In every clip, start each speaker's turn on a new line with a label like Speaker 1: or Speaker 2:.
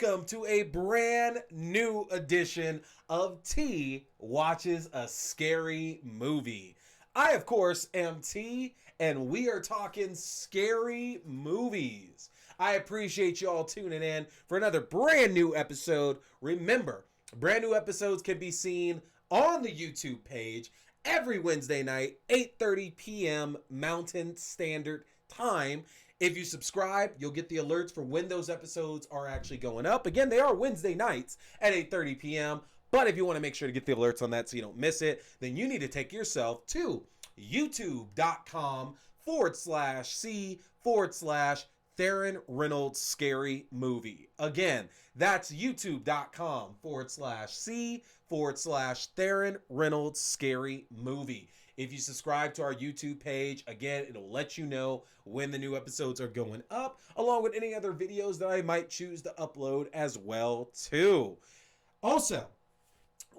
Speaker 1: welcome to a brand new edition of T Watches a Scary Movie. I, of course, am T, and we are talking scary movies. I appreciate you all tuning in for another brand new episode. Remember, brand new episodes can be seen on the YouTube page every Wednesday night, 8:30 p.m. Mountain Standard Time. If you subscribe, you'll get the alerts for when those episodes are actually going up. Again, they are Wednesday nights at 8:30 p.m. But if you want to make sure to get the alerts on that so you don't miss it, then you need to take yourself to youtube.com/C/Theron Reynolds Scary Movie. Again, that's youtube.com/C/Theron Reynolds Scary Movie. If you subscribe to our YouTube page, again, it'll let you know when the new episodes are going up, along with any other videos that I might choose to upload as well, too. Also,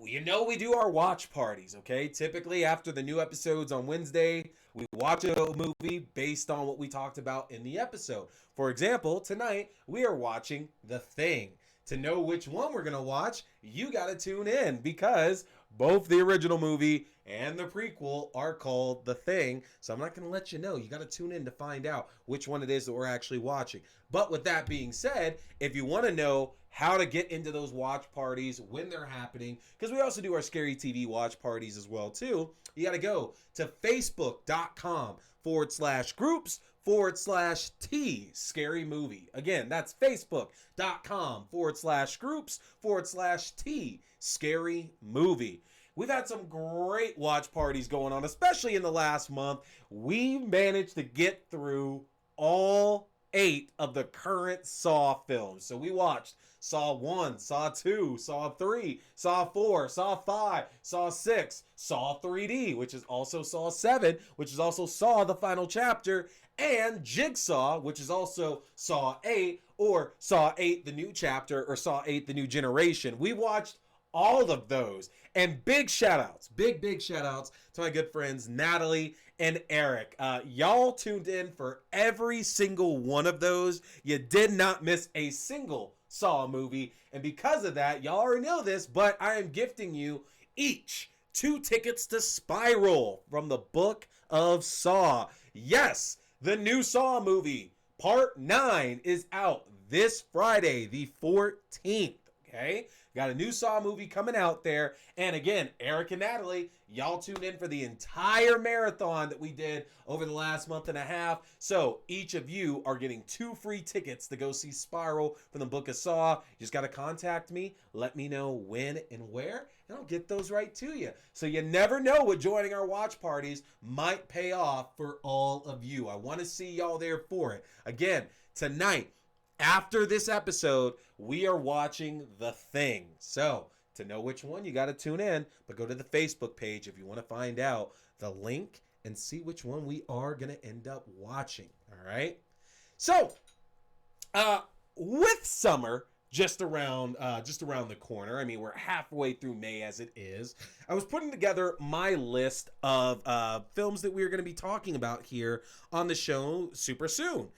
Speaker 1: you know we do our watch parties, okay? Typically, after the new episodes on Wednesday, we watch a movie based on what we talked about in the episode. For example, tonight, we are watching The Thing. To know which one we're going to watch, you got to tune in because both the original movie and the prequel are called The Thing. So I'm not going to let you know. You got to tune in to find out which one it is that we're actually watching. But with that being said, if you want to know how to get into those watch parties, when they're happening, because we also do our Scary TV watch parties as well too, you got to go to facebook.com/groups/T Scary Movie. Again, that's facebook.com/groups/T Scary Movie. We've had some great watch parties going on, especially in the last month. We managed to get through all 8 of the current Saw films. So we watched Saw 1, Saw 2, Saw 3, Saw 4, Saw 5, Saw 6, Saw 3D, which is also Saw 7, which is also Saw the Final Chapter, and Jigsaw, which is also Saw 8, or Saw 8 the New Chapter, or Saw 8 the New Generation. We watched all of those. And big shout outs to my good friends Natalie and Eric. Y'all tuned in for every single one of those. You did not miss a single Saw movie. And because of that, y'all already know this, but I am gifting you each 2 tickets to Spiral from the Book of Saw. Yes, the new Saw movie, Part 9, is out this Friday, the 14th. Okay, got a new Saw movie coming out there. And again, Eric and Natalie, y'all tuned in for the entire marathon that we did over the last month and a half. So each of you are getting 2 free tickets to go see Spiral from the Book of Saw. You just got to contact me. Let me know when and where, and I'll get those right to you. So you never know what joining our watch parties might pay off for all of you. I want to see y'all there for it. Again, tonight, after this episode, we are watching The Thing. So, to know which one, you got to tune in, but go to the Facebook page if you want to find out the link and see which one we are going to end up watching. All right? So, with summer just around the corner, I mean, we're halfway through May as it is, I was putting together my list of films that we're going to be talking about here on the show super soon.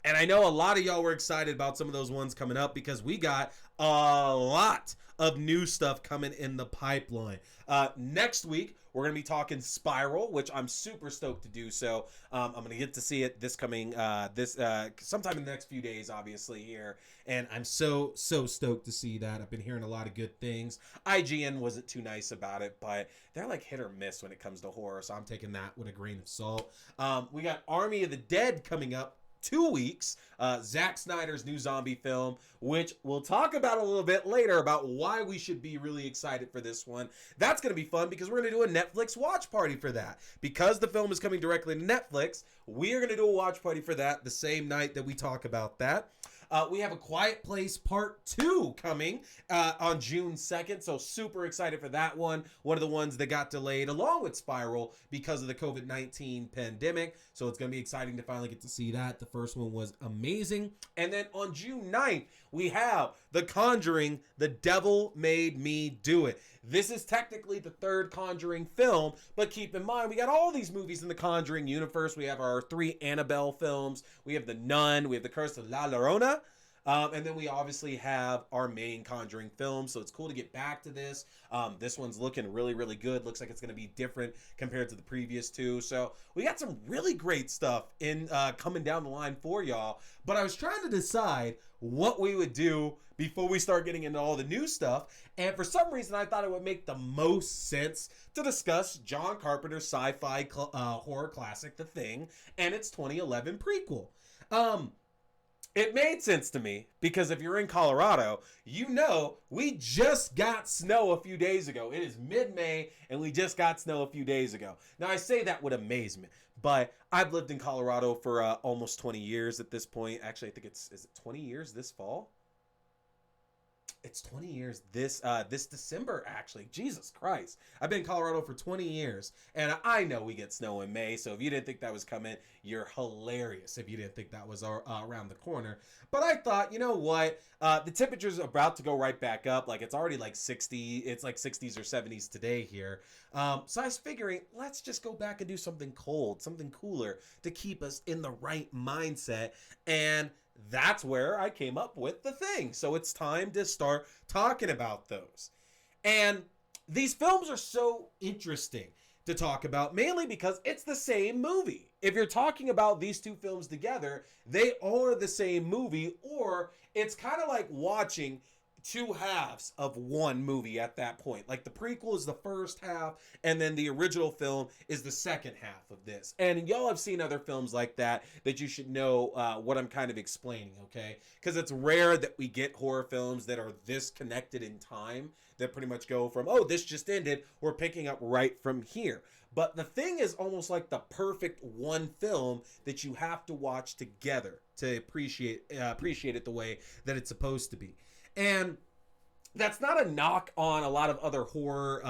Speaker 1: And I know a lot of y'all were excited about some of those ones coming up because we got a lot of new stuff coming in the pipeline. Next week, we're going to be talking Spiral, which I'm super stoked to do so. I'm going to get to see it sometime in the next few days, obviously, here. And I'm so stoked to see that. I've been hearing a lot of good things. IGN wasn't too nice about it, but they're like hit or miss when it comes to horror, so I'm taking that with a grain of salt. We got Army of the Dead coming up 2 weeks, Zack Snyder's new zombie film, which we'll talk about a little bit later about why we should be really excited for this one. That's going to be fun because we're going to do a Netflix watch party for that. Because the film is coming directly to Netflix, we are going to do a watch party for that the same night that we talk about that. We have A Quiet Place Part 2 coming on June 2nd, so super excited for that one. One of the ones that got delayed along with Spiral because of the COVID-19 pandemic, so it's going to be exciting to finally get to see that. The first one was amazing. And then on June 9th, we have The Conjuring, The Devil Made Me Do It. This is technically the third Conjuring film, but keep in mind, we got all these movies in the Conjuring universe. We have our 3 Annabelle films. We have The Nun. We have The Curse of La Llorona. And then we obviously have our main Conjuring film, so it's cool to get back to this. This one's looking really, really good. Looks like it's going to be different compared to the previous two. So we got some really great stuff in coming down the line for y'all. But I was trying to decide what we would do before we start getting into all the new stuff. And for some reason, I thought it would make the most sense to discuss John Carpenter's sci-fi horror classic, The Thing, and its 2011 prequel. It made sense to me because if you're in Colorado, you know we just got snow a few days ago. It is mid-May and we just got snow a few days ago. Now I say that with amazement, but I've lived in Colorado for almost 20 years at this point. Actually, I think is it 20 years this fall? It's 20 years this December, actually. Jesus Christ. I've been in Colorado for 20 years, and I know we get snow in May, so if you didn't think that was coming, you're hilarious if you didn't think that was around the corner. But I thought, you know what? The temperature's about to go right back up. Like, it's already like 60. It's like 60s or 70s today here. So I was figuring, let's just go back and do something cold, something cooler to keep us in the right mindset. And that's where I came up with The Thing. So it's time to start talking about those. And these films are so interesting to talk about, mainly because it's the same movie. If you're talking about these two films together, they are the same movie, or it's kind of like watching two halves of one movie at that point. Like the prequel is the first half, and then the original film is the second half of this. And y'all have seen other films like that you should know what I'm kind of explaining, okay? Because it's rare that we get horror films that are this connected in time, that pretty much go from, oh, this just ended, we're picking up right from here. But The Thing is almost like the perfect one film that you have to watch together to appreciate it the way that it's supposed to be. And that's not a knock on a lot of other horror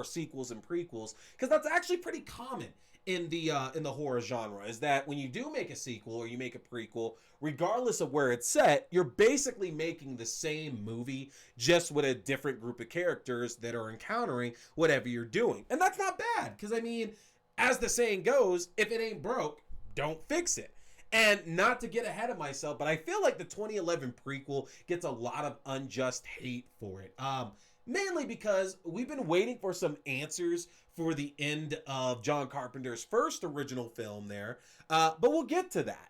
Speaker 1: sequels and prequels, because that's actually pretty common in the horror genre. Is that when you do make a sequel or you make a prequel, regardless of where it's set, you're basically making the same movie, just with a different group of characters that are encountering whatever you're doing. And that's not bad, because I mean, as the saying goes, if it ain't broke, don't fix it. And not to get ahead of myself, but I feel like the 2011 prequel gets a lot of unjust hate for it. Mainly because we've been waiting for some answers for the end of John Carpenter's first original film there. But we'll get to that.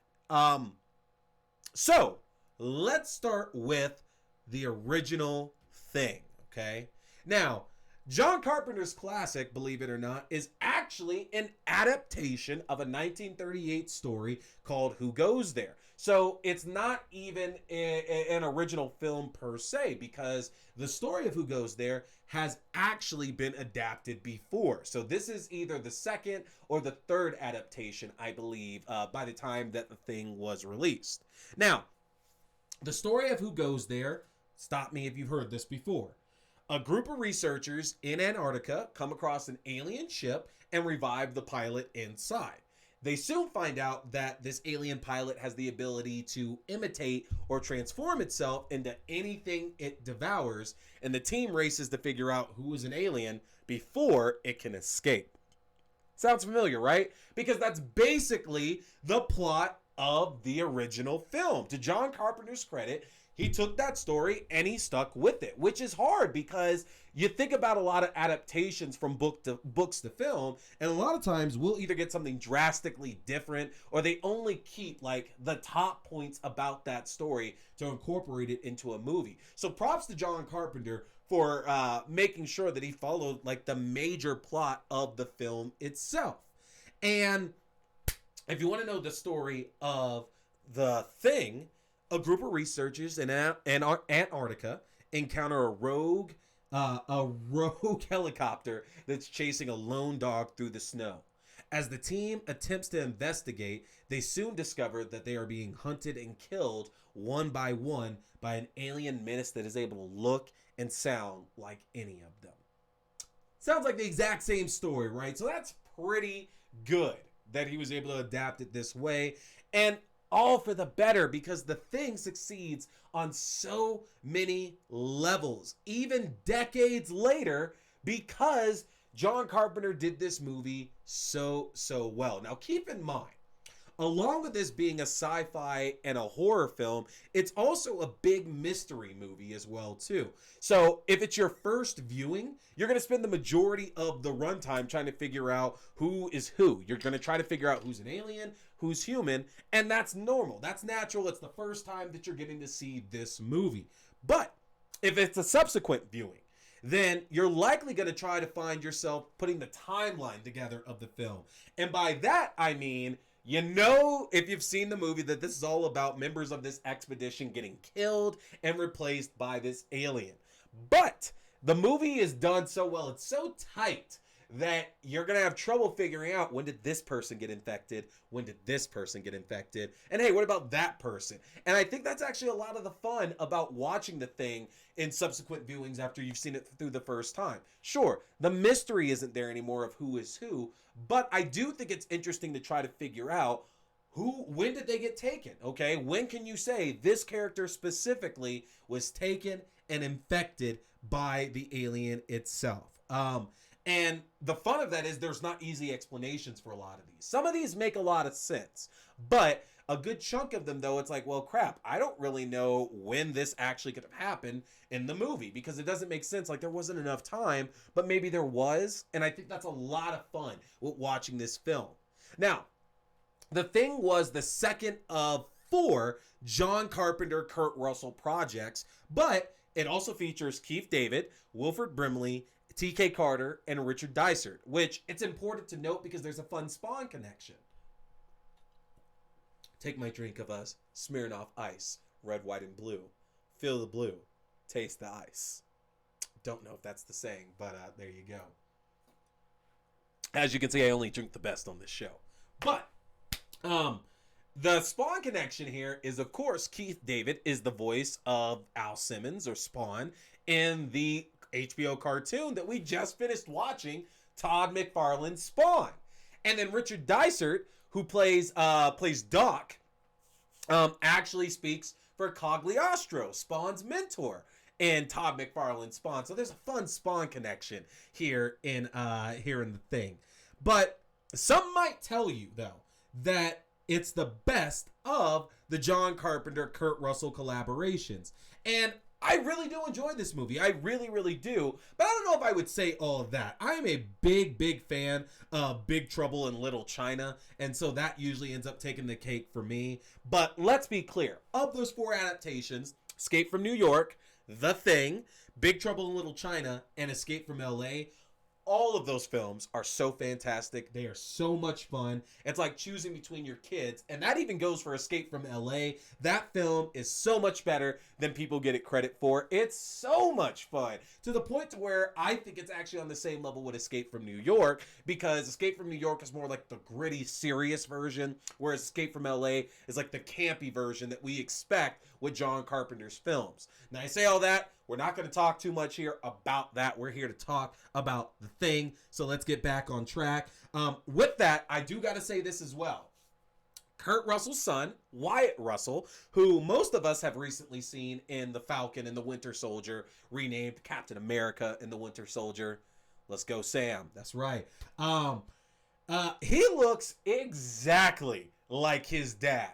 Speaker 1: So let's start with the original Thing, okay? Now, John Carpenter's classic, believe it or not, is actually an adaptation of a 1938 story called Who Goes There? So it's not even an original film per se, because the story of Who Goes There has actually been adapted before. So this is either the second or the third adaptation, I believe, by the time that The Thing was released. Now, the story of Who Goes There, stop me if you've heard this before. A group of researchers in Antarctica come across an alien ship and revive the pilot inside. They soon find out that this alien pilot has the ability to imitate or transform itself into anything it devours, and the team races to figure out who is an alien before it can escape. Sounds familiar, right? Because that's basically the plot of the original film. To John Carpenter's credit, he took that story and he stuck with it, which is hard because you think about a lot of adaptations from books to film, and a lot of times we'll either get something drastically different or they only keep like the top points about that story to incorporate it into a movie. So props to John Carpenter for making sure that he followed like the major plot of the film itself. And if you want to know the story of The Thing, a group of researchers in Antarctica encounter a rogue helicopter that's chasing a lone dog through the snow. As the team attempts to investigate, they soon discover that they are being hunted and killed one by an alien menace that is able to look and sound like any of them. Sounds like the exact same story, right? So that's pretty good that he was able to adapt it this way. And all for the better, because The Thing succeeds on so many levels, even decades later, because John Carpenter did this movie so well. Now keep in mind, along with this being a sci-fi and a horror film, it's also a big mystery movie as well too. So if it's your first viewing, you're going to spend the majority of the runtime trying to figure out who is who. You're going to try to figure out who's an alien, who's human, and that's normal. That's natural. It's the first time that you're getting to see this movie. But if it's a subsequent viewing, then you're likely going to try to find yourself putting the timeline together of the film. And by that, I mean, you know, if you've seen the movie, that this is all about members of this expedition getting killed and replaced by this alien. But the movie is done so well, it's so tight, that you're going to have trouble figuring out, when did this person get infected? When did this person get infected? And hey, what about that person? And I think that's actually a lot of the fun about watching the thing in subsequent viewings after you've seen it through the first time. Sure, the mystery isn't there anymore of who is who, but I do think it's interesting to try to figure out when did they get taken, okay? When can you say this character specifically was taken and infected by the alien itself? And the fun of that is there's not easy explanations for a lot of these. Some of these make a lot of sense, but a good chunk of them, though, it's like, well, crap, I don't really know when this actually could have happened in the movie, because it doesn't make sense. Like, there wasn't enough time, but maybe there was. And I think that's a lot of fun with watching this film. Now, The Thing was the second of 4 John Carpenter, Kurt Russell projects, but it also features Keith David, Wilford Brimley, T.K. Carter, and Richard Dysart, which it's important to note because there's a fun Spawn connection. Take my drink of us, Smirnoff Ice, red, white, and blue. Feel the blue, taste the ice. Don't know if that's the saying, but there you go. As you can see, I only drink the best on this show. But the Spawn connection here is, of course, Keith David is the voice of Al Simmons, or Spawn, in the HBO cartoon that we just finished watching, Todd McFarlane's Spawn. And then Richard Dysart, who plays Doc, actually speaks for Cagliostro, Spawn's mentor, and Todd McFarlane's Spawn. So there's a fun Spawn connection here in The Thing. But some might tell you, though, that it's the best of the John Carpenter, Kurt Russell collaborations. And I really do enjoy this movie. I really, really do. But I don't know if I would say all of that. I am a big, big fan of Big Trouble in Little China. And so that usually ends up taking the cake for me. But let's be clear. Of those 4 adaptations, Escape from New York, The Thing, Big Trouble in Little China, and Escape from L.A., all of those films are so fantastic. They are so much fun. It's like choosing between your kids. And that even goes for Escape from LA. That film is so much better than people get it credit for. It's so much fun, to the point to where I think it's actually on the same level with Escape from New York, because Escape from New York is more like the gritty, serious version, whereas Escape from LA is like the campy version that we expect with John Carpenter's films. Now, I say all that, we're not going to talk too much here about that. We're here to talk about The Thing, so let's get back on track. With that, I do got to say this as well. Kurt Russell's son, Wyatt Russell, who most of us have recently seen in The Falcon and the Winter Soldier, renamed Captain America and the Winter Soldier. Let's go, Sam. That's right. He looks exactly like his dad.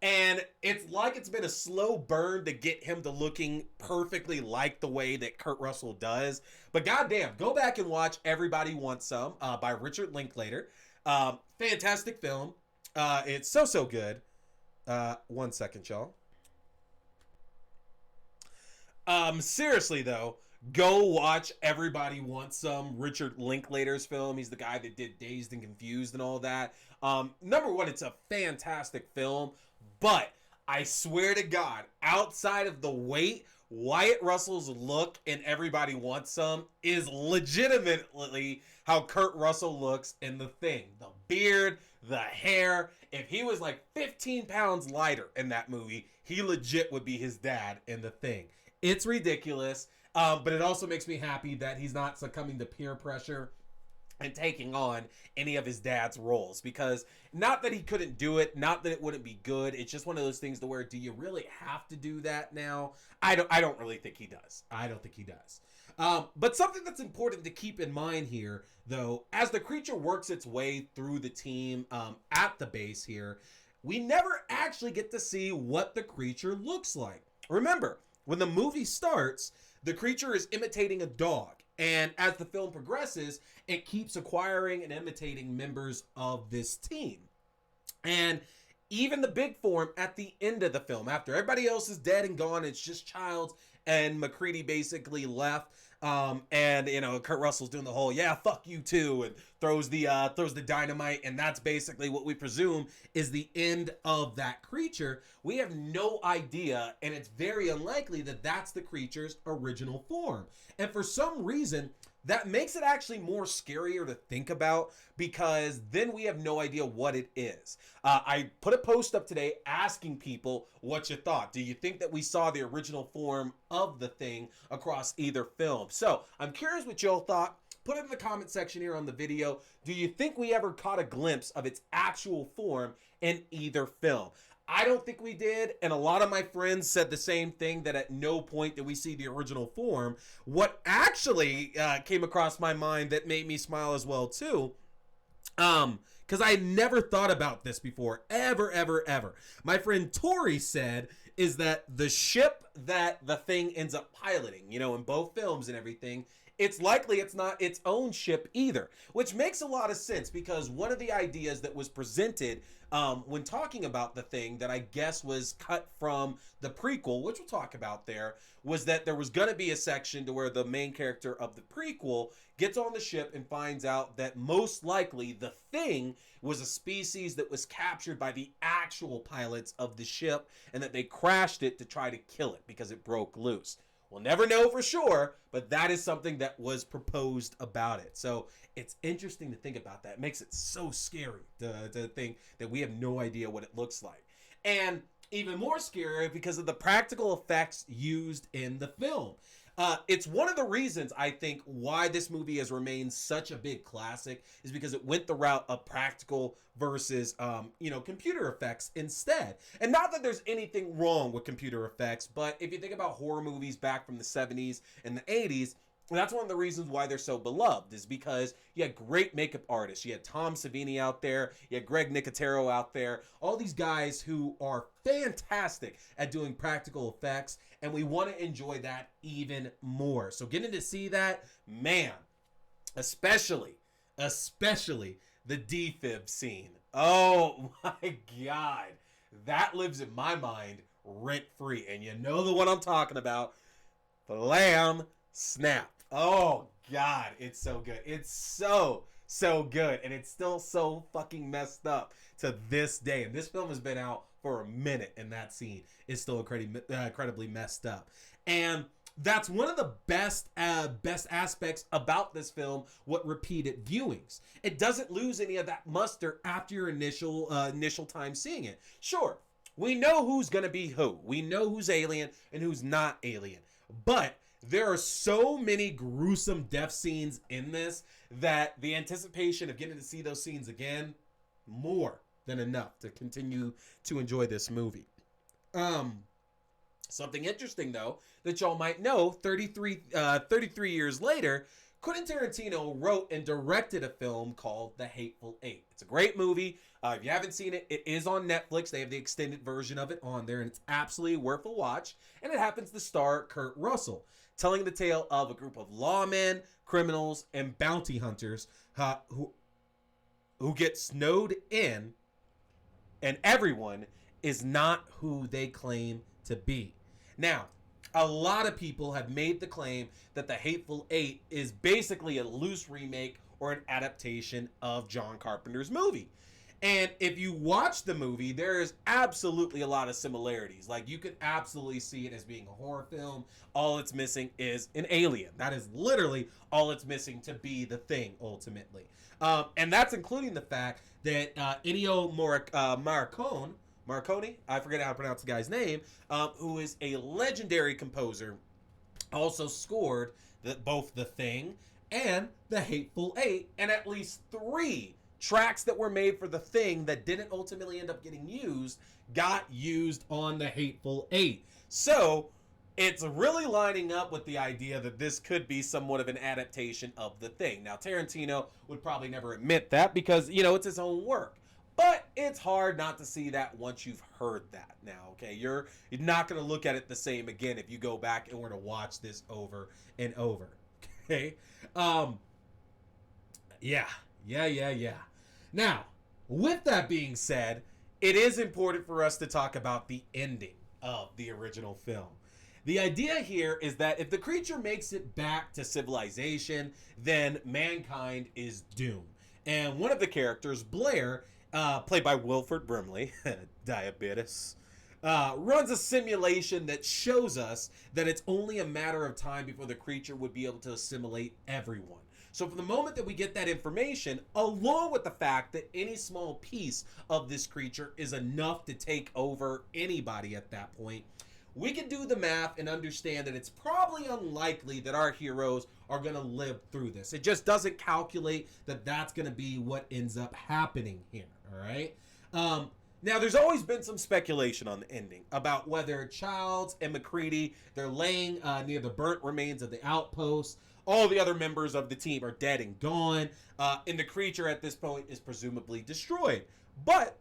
Speaker 1: And it's like it's been a slow burn to get him to looking perfectly like the way that Kurt Russell does. But goddamn, go back and watch Everybody Wants Some by Richard Linklater. Fantastic film. It's so good. 1 second, y'all. Seriously, though, go watch Everybody Wants Some, Richard Linklater's film. He's the guy that did Dazed and Confused and all that. Number one, it's a fantastic film. But I swear to God, outside of the weight, Wyatt Russell's look in Everybody Wants Some is legitimately how Kurt Russell looks in The Thing. The beard, the hair. If he was like 15 pounds lighter in that movie, he legit would be his dad in The Thing. It's ridiculous, but it also makes me happy that he's not succumbing to peer pressure and taking on any of his dad's roles, because not that he couldn't do it, not that it wouldn't be good. It's just one of those things to where, do you really have to do that now? I don't really think he does. I don't think he does. But something that's important to keep in mind here, though, as the creature works its way through the team at the base here, we never actually get to see what the creature looks like. Remember, when the movie starts, the creature is imitating a dog. And as the film progresses, it keeps acquiring and imitating members of this team. And even the big form at the end of the film, after everybody else is dead and gone, it's just Childs and McCready basically left. And Kurt Russell's doing the whole "yeah, fuck you too," and throws the dynamite, and that's basically what we presume is the end of that creature. We have no idea, and it's very unlikely that that's the creature's original form. And for some reason, that makes it actually more scarier to think about, because then we have no idea what it is. I put a post up today asking people what you thought. Do you think that we saw the original form of the Thing across either film? So I'm curious what y'all thought. Put it in the comment section here on the video. Do you think we ever caught a glimpse of its actual form in either film? I don't think we did, and a lot of my friends said the same thing, that at no point did we see the original form. What actually came across my mind that made me smile as well too, because I never thought about this before, ever. My friend Tori said is that the ship that the Thing ends up piloting, in both films and everything, it's likely it's not its own ship either, which makes a lot of sense, because one of the ideas that was presented when talking about the Thing, that I guess was cut from the prequel, which we'll talk about there, was that there was going to be a section to where the main character of the prequel gets on the ship and finds out that most likely the Thing was a species that was captured by the actual pilots of the ship, and that they crashed it to try to kill it because it broke loose. We'll never know for sure, but that is something that was proposed about it. So it's interesting to think about that. It makes it so scary to think that we have no idea what it looks like. And even more scary because of the practical effects used in the film. It's one of the reasons, I think, why this movie has remained such a big classic, is because it went the route of practical versus, computer effects instead. And not that there's anything wrong with computer effects, but if you think about horror movies back from the 70s and the 80s, that's one of the reasons why they're so beloved, is because you had great makeup artists. You had Tom Savini out there. You had Greg Nicotero out there. All these guys who are fantastic at doing practical effects, and we want to enjoy that even more. So getting to see that, man, especially the defib scene. Oh my God. That lives in my mind rent free. And you know the one I'm talking about. Blam snap. Oh God, it's so good. It's so good. And it's still so fucking messed up to this day. And this film has been out for a minute, and that scene is still incredibly messed up. And that's one of the best aspects about this film, what repeated viewings. It doesn't lose any of that muster after your initial time seeing it. Sure, we know who's going to be who. We know who's alien and who's not alien. But there are so many gruesome death scenes in this that the anticipation of getting to see those scenes again, more than enough to continue to enjoy this movie. Something interesting, though, that y'all might know, 33 years later, Quentin Tarantino wrote and directed a film called The Hateful Eight. It's a great movie. If you haven't seen it, it is on Netflix. They have the extended version of it on there, and it's absolutely worth a watch. And it happens to star Kurt Russell, telling the tale of a group of lawmen, criminals, and bounty hunters who get snowed in, and everyone is not who they claim to be. Now, a lot of people have made the claim that The Hateful Eight is basically a loose remake or an adaptation of John Carpenter's movie. And if you watch the movie, there is absolutely a lot of similarities. Like, you could absolutely see it as being a horror film. All it's missing is an alien. That is literally all it's missing to be the Thing, ultimately. And that's including the fact that Ennio Morricone, I forget how to pronounce the guy's name, who is a legendary composer, also scored both The Thing and The Hateful Eight, and at least 3 tracks that were made for The Thing that didn't ultimately end up getting used, got used on The Hateful Eight. So it's really lining up with the idea that this could be somewhat of an adaptation of The Thing. Now, Tarantino would probably never admit that because, it's his own work. But it's hard not to see that once you've heard that now, okay? You're not going to look at it the same again if you go back and were to watch this over and over, okay? Yeah. Now, with that being said, it is important for us to talk about the ending of the original film. The idea here is that if the creature makes it back to civilization, then mankind is doomed. And one of the characters, Blair, played by Wilford Brimley, diabetes, runs a simulation that shows us that it's only a matter of time before the creature would be able to assimilate everyone. So from the moment that we get that information, along with the fact that any small piece of this creature is enough to take over anybody at that point, we can do the math and understand that it's probably unlikely that our heroes are going to live through this. It just doesn't calculate that that's going to be what ends up happening here, all right? Now, there's always been some speculation on the ending about whether Childs and MacReady, they're laying near the burnt remains of the outpost. All the other members of the team are dead and gone, and the creature at this point is presumably destroyed. But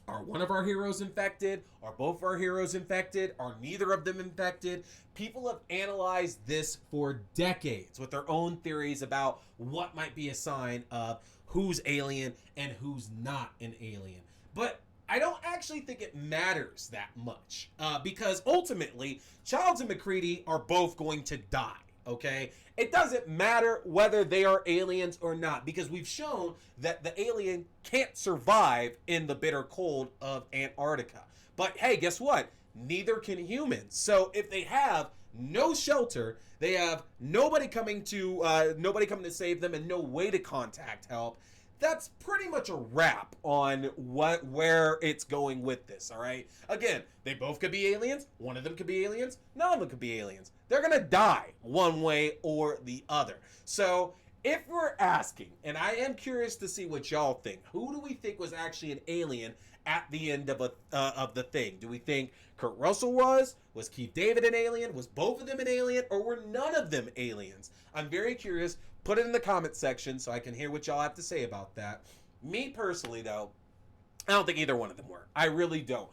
Speaker 1: are one of our heroes infected? Are both of our heroes infected? Are neither of them infected? People have analyzed this for decades with their own theories about what might be a sign of who's alien and who's not an alien. But I don't actually think it matters that much because ultimately, Childs and MacReady are both going to die, okay? It doesn't matter whether they are aliens or not because we've shown that the alien can't survive in the bitter cold of Antarctica. But hey, guess what? Neither can humans. So if they have no shelter, they have nobody coming to save them and no way to contact help, that's pretty much a wrap on where it's going with this, all right? Again, they both could be aliens. One of them could be aliens. None of them could be aliens. They're going to die one way or the other. So if we're asking, and I am curious to see what y'all think, who do we think was actually an alien at the end of the thing? Do we think Kurt Russell was? Was Keith David an alien? Was both of them an alien? Or were none of them aliens? I'm very curious. Put it in the comment section so I can hear what y'all have to say about that. Me personally, though, I don't think either one of them were. I really don't.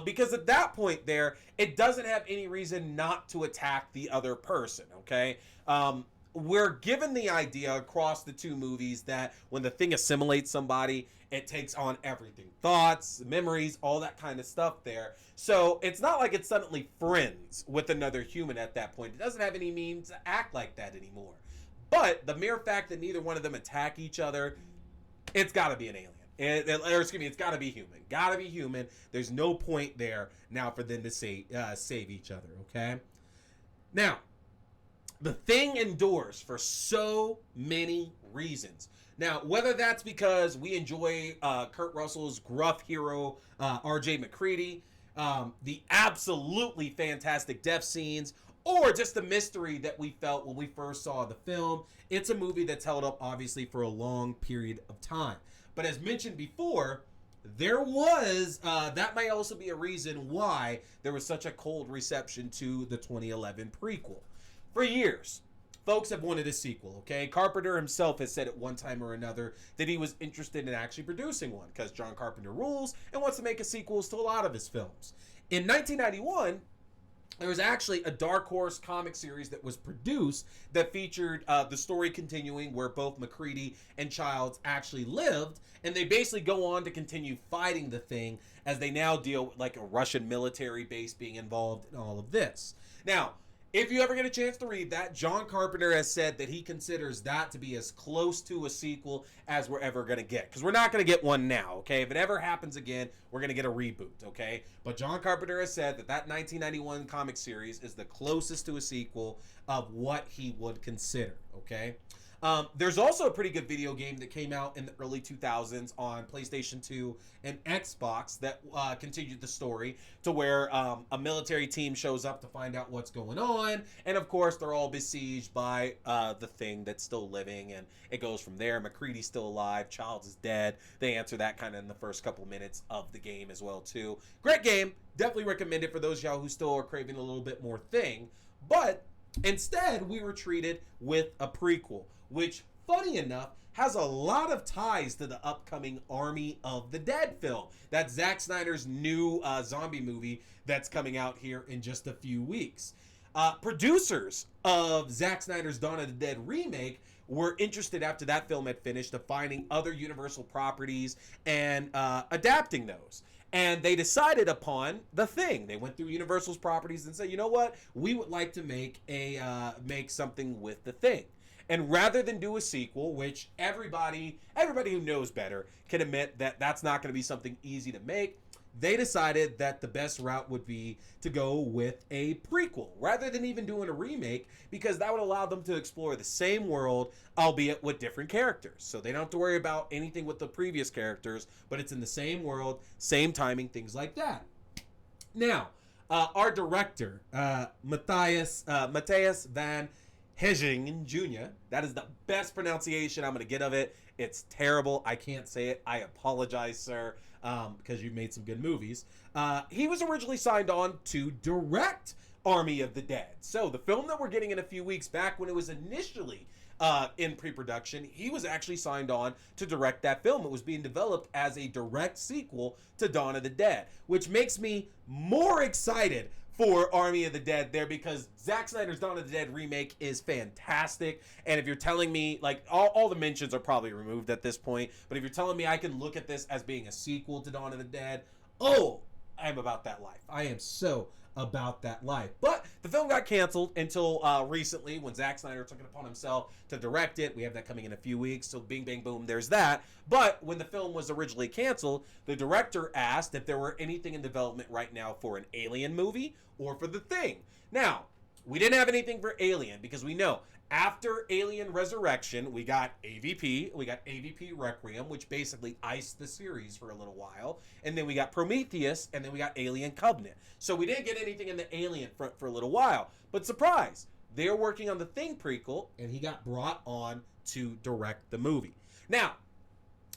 Speaker 1: Because at that point there, it doesn't have any reason not to attack the other person, okay? We're given the idea across the two movies that when the thing assimilates somebody, it takes on everything. Thoughts, memories, all that kind of stuff there. So it's not like it's suddenly friends with another human at that point. It doesn't have any means to act like that anymore. But the mere fact that neither one of them attack each other, it's got to be an alien. It's got to be human. Got to be human. There's no point there now for them to save each other, okay? Now, the thing endures for so many reasons. Now, whether that's because we enjoy Kurt Russell's gruff hero, R.J. MacReady, the absolutely fantastic death scenes, or just the mystery that we felt when we first saw the film. It's a movie that's held up, obviously, for a long period of time. But as mentioned before, there was, that might also be a reason why there was such a cold reception to the 2011 prequel. For years, folks have wanted a sequel, okay? Carpenter himself has said at one time or another that he was interested in actually producing one because John Carpenter rules and wants to make a sequels to a lot of his films. In 1991, there was actually a Dark Horse comic series that was produced that featured the story continuing where both MacReady and Childs actually lived, and they basically go on to continue fighting the thing as they now deal with like a Russian military base being involved in all of this. Now, if you ever get a chance to read that, John Carpenter has said that he considers that to be as close to a sequel as we're ever going to get. Because we're not going to get one now, okay? If it ever happens again, we're going to get a reboot, okay? But John Carpenter has said that 1991 comic series is the closest to a sequel of what he would consider, okay? There's also a pretty good video game that came out in the early 2000s on PlayStation 2 and Xbox that continued the story to where a military team shows up to find out what's going on. And of course, they're all besieged by the thing that's still living. And it goes from there. MacReady's still alive. Childs is dead. They answer that kind of in the first couple minutes of the game as well, too. Great game. Definitely recommend it for those y'all who still are craving a little bit more Thing. But instead, we were treated with a prequel, which funny enough, has a lot of ties to the upcoming Army of the Dead film. That's Zack Snyder's new zombie movie that's coming out here in just a few weeks. Producers of Zack Snyder's Dawn of the Dead remake were interested after that film had finished of finding other Universal properties and adapting those. And they decided upon The Thing. They went through Universal's properties and said, you know what? We would like to make something with The Thing. And rather than do a sequel, which everybody who knows better can admit that that's not going to be something easy to make, they decided that the best route would be to go with a prequel rather than even doing a remake, because that would allow them to explore the same world, albeit with different characters. So they don't have to worry about anything with the previous characters, but it's in the same world, same timing, things like that. Now, our director, Matthias Van Hegingen Jr., that is the best pronunciation I'm going to get of it. It's terrible. I can't say it. I apologize, sir, because you've made some good movies. He was originally signed on to direct Army of the Dead. So the film that we're getting in a few weeks, back when it was initially in pre-production, he was actually signed on to direct that film. It was being developed as a direct sequel to Dawn of the Dead, which makes me more excited for Army of the Dead there, because Zack Snyder's Dawn of the Dead remake is fantastic. And if you're telling me, like, all the mentions are probably removed at this point, but if you're telling me I can look at this as being a sequel to Dawn of the Dead, oh, I'm about that life. I am so about that life. But the film got canceled until recently, when Zack Snyder took it upon himself to direct it. We have that coming in a few weeks, so bing, bang, boom, there's that. But when the film was originally canceled, the director asked if there were anything in development right now for an Alien movie or for The Thing. Now, we didn't have anything for Alien, because we know after Alien Resurrection, we got AVP Requiem, which basically iced the series for a little while, and then we got Prometheus, and then we got Alien Covenant. So we didn't get anything in the Alien front for a little while. But surprise, they're working on the Thing prequel, and he got brought on to direct the movie. Now,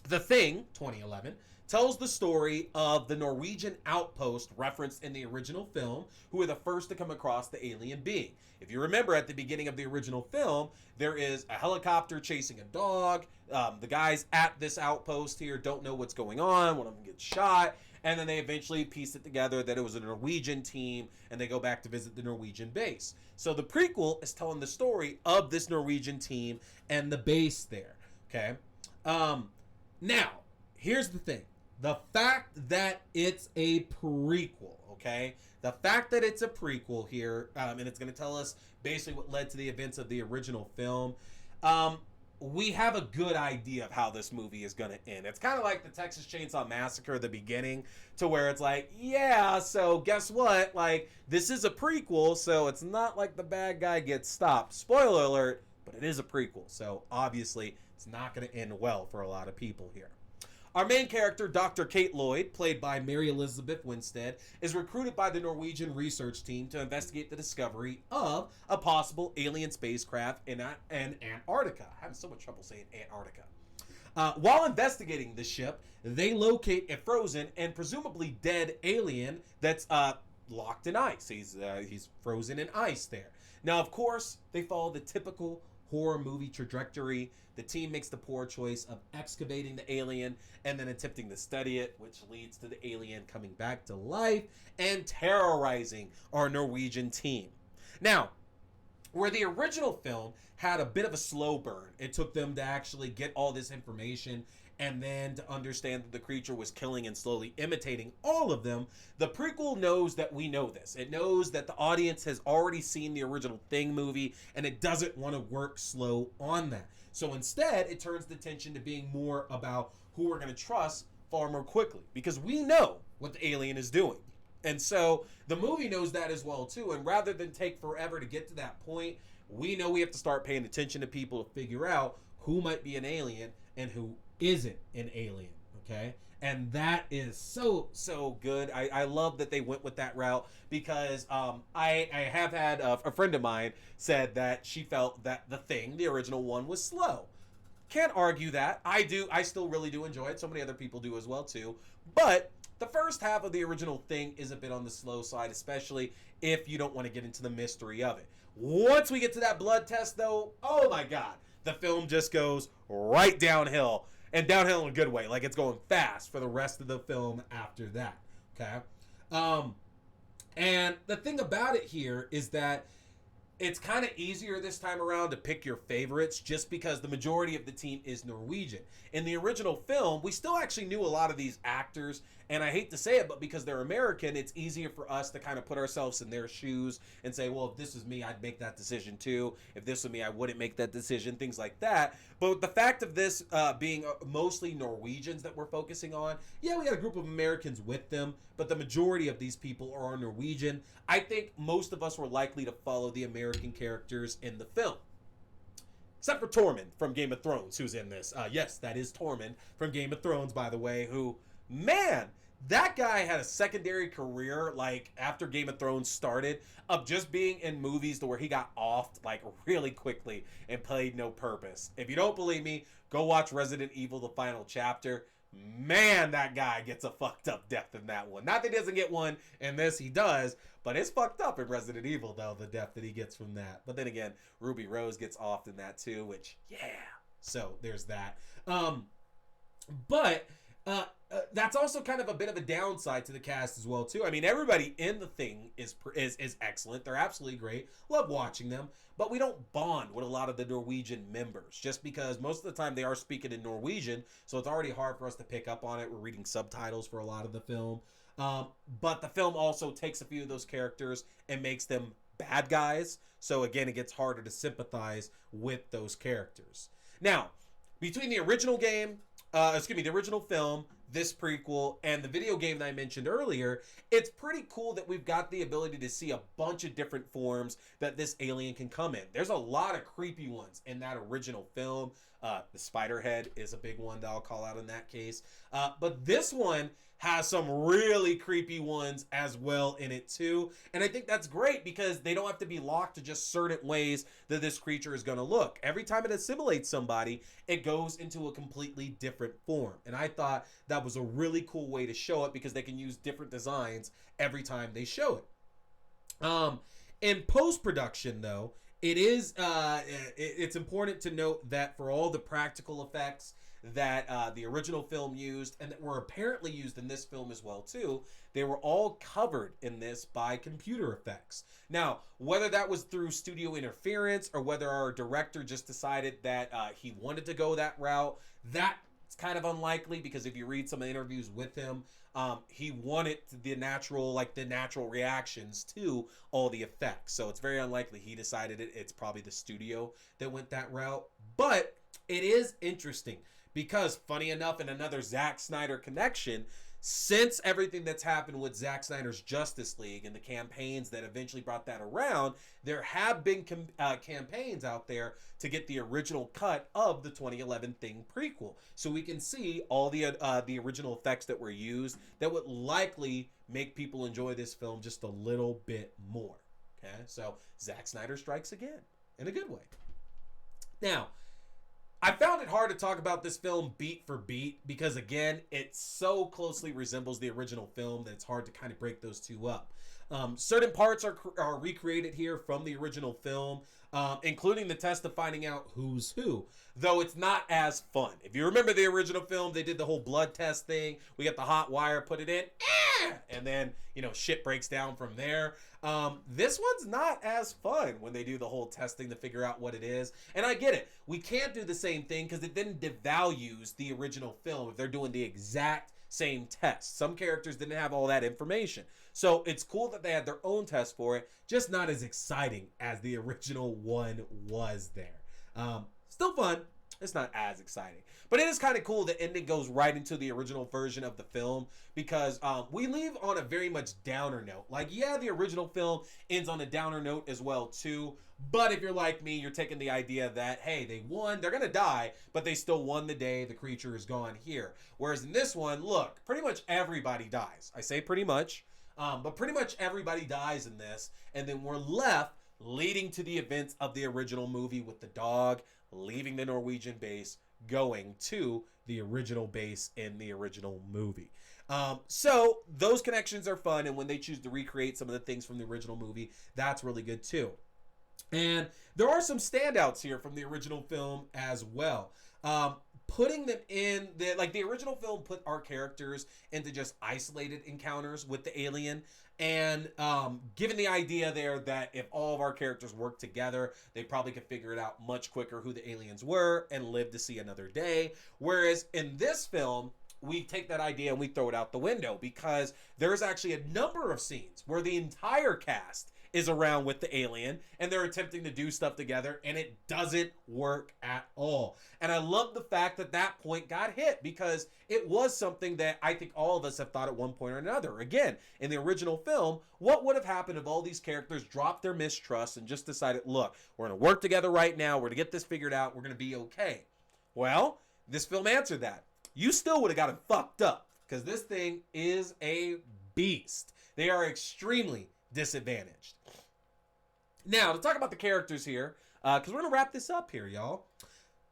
Speaker 1: The Thing, 2011, tells the story of the Norwegian outpost referenced in the original film, who were the first to come across the alien being. If you remember, at the beginning of the original film, there is a helicopter chasing a dog. The guys at this outpost here don't know what's going on. One of them gets shot, and then they eventually piece it together that it was a Norwegian team, and they go back to visit the Norwegian base. So the prequel is telling the story of this Norwegian team and the base there, okay? Now, here's the thing. The fact that it's a prequel, okay? The fact that it's a prequel here, and it's going to tell us basically what led to the events of the original film, we have a good idea of how this movie is going to end. It's kind of like the Texas Chainsaw Massacre at the beginning, to where it's like, yeah, so guess what? Like, this is a prequel, so it's not like the bad guy gets stopped. Spoiler alert, but it is a prequel, so obviously it's not going to end well for a lot of people here. Our main character, Dr. Kate Lloyd, played by Mary Elizabeth Winstead, is recruited by the Norwegian research team to investigate the discovery of a possible alien spacecraft in Antarctica. I'm having so much trouble saying Antarctica. While investigating the ship, they locate a frozen and presumably dead alien that's locked in ice. He's frozen in ice there. Now, of course, they follow the typical horror movie trajectory. The team makes the poor choice of excavating the alien and then attempting to study it, which leads to the alien coming back to life and terrorizing our Norwegian team. Now, where the original film had a bit of a slow burn, it took them to actually get all this information and then to understand that the creature was killing and slowly imitating all of them. The prequel knows that we know this. It knows that the audience has already seen the original Thing movie, and it doesn't want to work slow on that. So instead, it turns the attention to being more about who we're going to trust far more quickly, because we know what the alien is doing. And so the movie knows that as well too, and rather than take forever to get to that point, we know we have to start paying attention to people to figure out who might be an alien and who isn't an alien, okay? And that is so good. I love that they went with that route, because I have had a friend of mine said that she felt that The Thing, the original one, was slow. Can't argue that. I do. I still really do enjoy it. So many other people do as well too. But the first half of the original Thing is a bit on the slow side, especially if you don't want to get into the mystery of it. Once we get to that blood test, though, oh my God. the film just goes right downhill, and downhill in a good way. Like, it's going fast for the rest of the film after that. Okay? And the thing about it here is that it's kind of easier this time around to pick your favorites just because the majority of the team is Norwegian. In the original film, we still actually knew a lot of these actors, and I hate to say it, but because they're American, it's easier for us to kind of put ourselves in their shoes and say, well, if this was me, I'd make that decision too. If this was me, I wouldn't make that decision, things like that. But the fact of this being mostly Norwegians that we're focusing on, yeah, we had a group of Americans with them, but the majority of these people are Norwegian. I think most of us were likely to follow the American characters in the film. Except for Tormund from Game of Thrones, who's in this. Yes, that is Tormund from Game of Thrones, by the way, who, man, that guy had a secondary career, like, after Game of Thrones started, of just being in movies to where he got offed, like, really quickly and played no purpose. If you don't believe me, go watch Resident Evil, the final chapter. Man, that guy gets a fucked up death in that one. Not that he doesn't get one in this, he does, but it's fucked up in Resident Evil, though, the death that he gets from that. But then again, Ruby Rose gets offed in that, too, which, yeah. So, there's that. But that's also kind of a bit of a downside to the cast as well, too. I mean, everybody in the Thing is excellent. They're absolutely great. Love watching them. But we don't bond with a lot of the Norwegian members just because most of the time they are speaking in Norwegian, so it's already hard for us to pick up on it. We're reading subtitles for a lot of the film. But the film also takes a few of those characters and makes them bad guys. So again, it gets harder to sympathize with those characters. Now, between the original game, the original film, this prequel, and the video game that I mentioned earlier, it's pretty cool that we've got the ability to see a bunch of different forms that this alien can come in. There's a lot of creepy ones in that original film. The spider head is a big one that I'll call out in that case. But this one has some really creepy ones as well in it too. And I think that's great because they don't have to be locked to just certain ways that this creature is going to look. Every time it assimilates somebody, it goes into a completely different form. And I thought that was a really cool way to show it because they can use different designs every time they show it. In post-production though, it's important to note that for all the practical effects that the original film used and that were apparently used in this film as well too, they were all covered in this by computer effects. Now, whether that was through studio interference or whether our director just decided that he wanted to go that route, that's kind of unlikely because if you read some of the interviews with him, he wanted the natural reactions to all the effects. So it's very unlikely he decided it's probably the studio that went that route. But it is interesting because, funny enough, in another Zack Snyder connection, since everything that's happened with Zack Snyder's Justice League and the campaigns that eventually brought that around, there have been campaigns out there to get the original cut of the 2011 Thing prequel. So we can see all the original effects that were used that would likely make people enjoy this film just a little bit more. Okay, so Zack Snyder strikes again in a good way. Now, I found it hard to talk about this film beat for beat because, again, it so closely resembles the original film that it's hard to kind of break those two up. Certain parts are recreated here from the original film, including the test of finding out who's who, though it's not as fun. If you remember the original film, they did the whole blood test thing. We got the hot wire, put it in, and then, shit breaks down from there. This one's not as fun when they do the whole testing to figure out what it is. And I get it. We can't do the same thing because it then devalues the original film if they're doing the exact same test. Some characters didn't have all that information. So it's cool that they had their own test for it, just not as exciting as the original one was there. Still fun. It's not as exciting. But it is kind of cool the ending goes right into the original version of the film because we leave on a very much downer note. Like, yeah, the original film ends on a downer note as well, too. But if you're like me, you're taking the idea that, hey, they won. They're going to die, but they still won the day. The creature is gone here. Whereas in this one, look, pretty much everybody dies. I say pretty much. But pretty much everybody dies in this. And then we're left leading to the events of the original movie with the dog leaving the Norwegian base, going to the original base in the original movie. So those connections are fun, and when they choose to recreate some of the things from the original movie, that's really good too. And there are some standouts here from the original film as well. Putting them in the original film put our characters into just isolated encounters with the alien, and given the idea there that if all of our characters worked together, they probably could figure it out much quicker who the aliens were and live to see another day. Whereas in this film, we take that idea and we throw it out the window, because there's actually a number of scenes where the entire cast is around with the alien and they're attempting to do stuff together, and it doesn't work at all. And I love the fact that that point got hit, because it was something that I think all of us have thought at one point or another. Again, in the original film, what would have happened if all these characters dropped their mistrust and just decided, look, we're going to work together right now, we're going to get this figured out, we're going to be okay? Well, this film answered that. You still would have gotten fucked up, because this thing is a beast. They are extremely disadvantaged. Now, to talk about the characters here, because we're going to wrap this up here, y'all.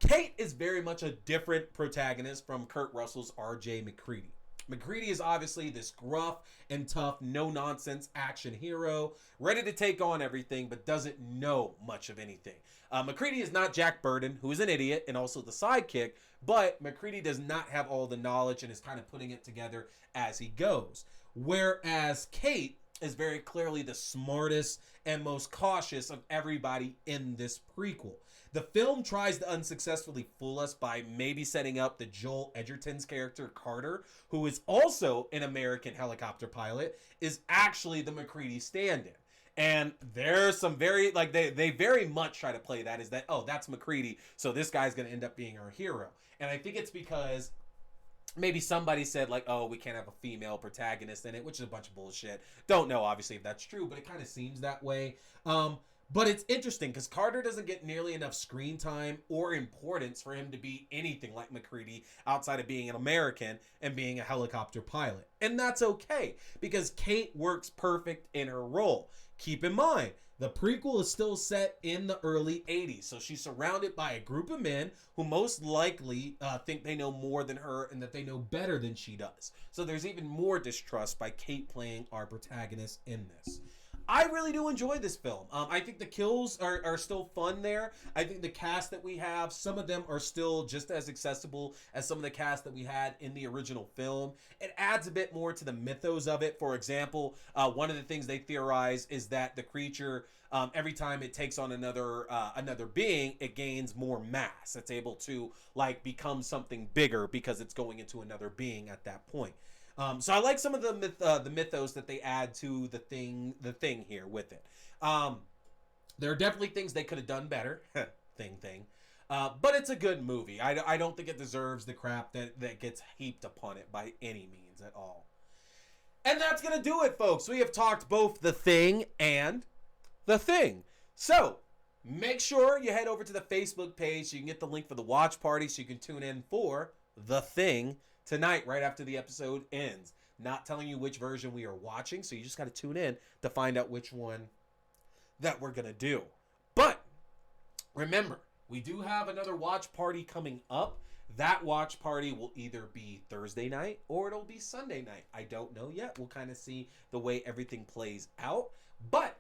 Speaker 1: Kate is very much a different protagonist from Kurt Russell's R.J. McCready. McCready is obviously this gruff and tough, no-nonsense action hero, ready to take on everything, but doesn't know much of anything. McCready is not Jack Burton, who is an idiot and also the sidekick, but McCready does not have all the knowledge and is kind of putting it together as he goes. Whereas Kate is very clearly the smartest and most cautious of everybody in this prequel. The film tries to unsuccessfully fool us by maybe setting up the Joel Edgerton's character, Carter, who is also an American helicopter pilot, is actually the McCready stand-in. And there's some very, they very much try to play that as that, oh, that's McCready, so this guy's going to end up being our hero. And I think it's because maybe somebody said, oh, we can't have a female protagonist in it, which is a bunch of bullshit. Don't know, obviously, if that's true, but it kind of seems that way. But it's interesting because Carter doesn't get nearly enough screen time or importance for him to be anything like McCready outside of being an American and being a helicopter pilot. And that's okay, because Kate works perfect in her role. Keep in mind, the prequel is still set in the early 80s, so she's surrounded by a group of men who most likely think they know more than her and that they know better than she does. So there's even more distrust by Kate playing our protagonist in this. I really do enjoy this film. I think the kills are still fun there. I think the cast that we have, some of them are still just as accessible as some of the cast that we had in the original film. It adds a bit more to the mythos of it. For example, one of the things they theorize is that the creature, every time it takes on another being, it gains more mass. It's able to become something bigger because it's going into another being at that point. So I like some of the mythos that they add to the thing here with it. There are definitely things they could have done better. thing. But it's a good movie. I don't think it deserves the crap that gets heaped upon it by any means at all. And that's going to do it, folks. We have talked both The Thing and The Thing. So make sure you head over to the Facebook page so you can get the link for the watch party so you can tune in for The Thing tonight, right after the episode ends. Not telling you which version we are watching, so you just got to tune in to find out which one that we're going to do. But remember, we do have another watch party coming up. That watch party will either be Thursday night or it'll be Sunday night. I don't know yet. We'll kind of see the way everything plays out. But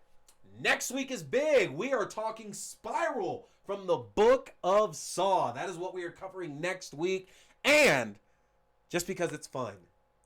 Speaker 1: next week is big. We are talking Spiral from the Book of Saw. That is what we are covering next week. And just because it's fun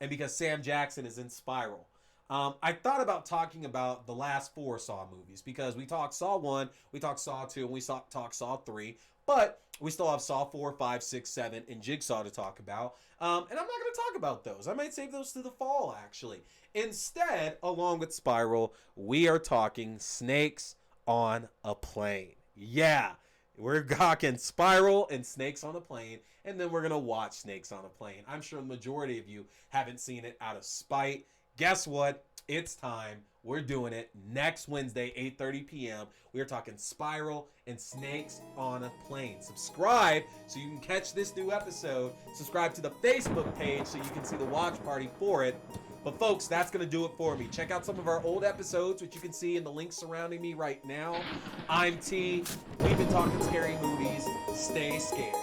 Speaker 1: and because Sam Jackson is in Spiral, I thought about talking about the last 4 Saw movies, because we talked Saw 1, we talked Saw 2, and we talked Saw 3, but we still have Saw 4, 5, 6, 7, and Jigsaw to talk about. And I'm not going to talk about those. I might save those to the fall, actually. Instead, along with Spiral, we are talking Snakes on a Plane. Yeah, we're talking Spiral and Snakes on a Plane, and then we're going to watch Snakes on a Plane. I'm sure the majority of you haven't seen it out of spite. Guess what? It's time. We're doing it next Wednesday, 8:30 p.m. We are talking Spiral and Snakes on a Plane. Subscribe so you can catch this new episode. Subscribe to the Facebook page so you can see the watch party for it. But folks, that's going to do it for me. Check out some of our old episodes, which you can see in the links surrounding me right now. I'm T. We've been talking scary movies. Stay scared.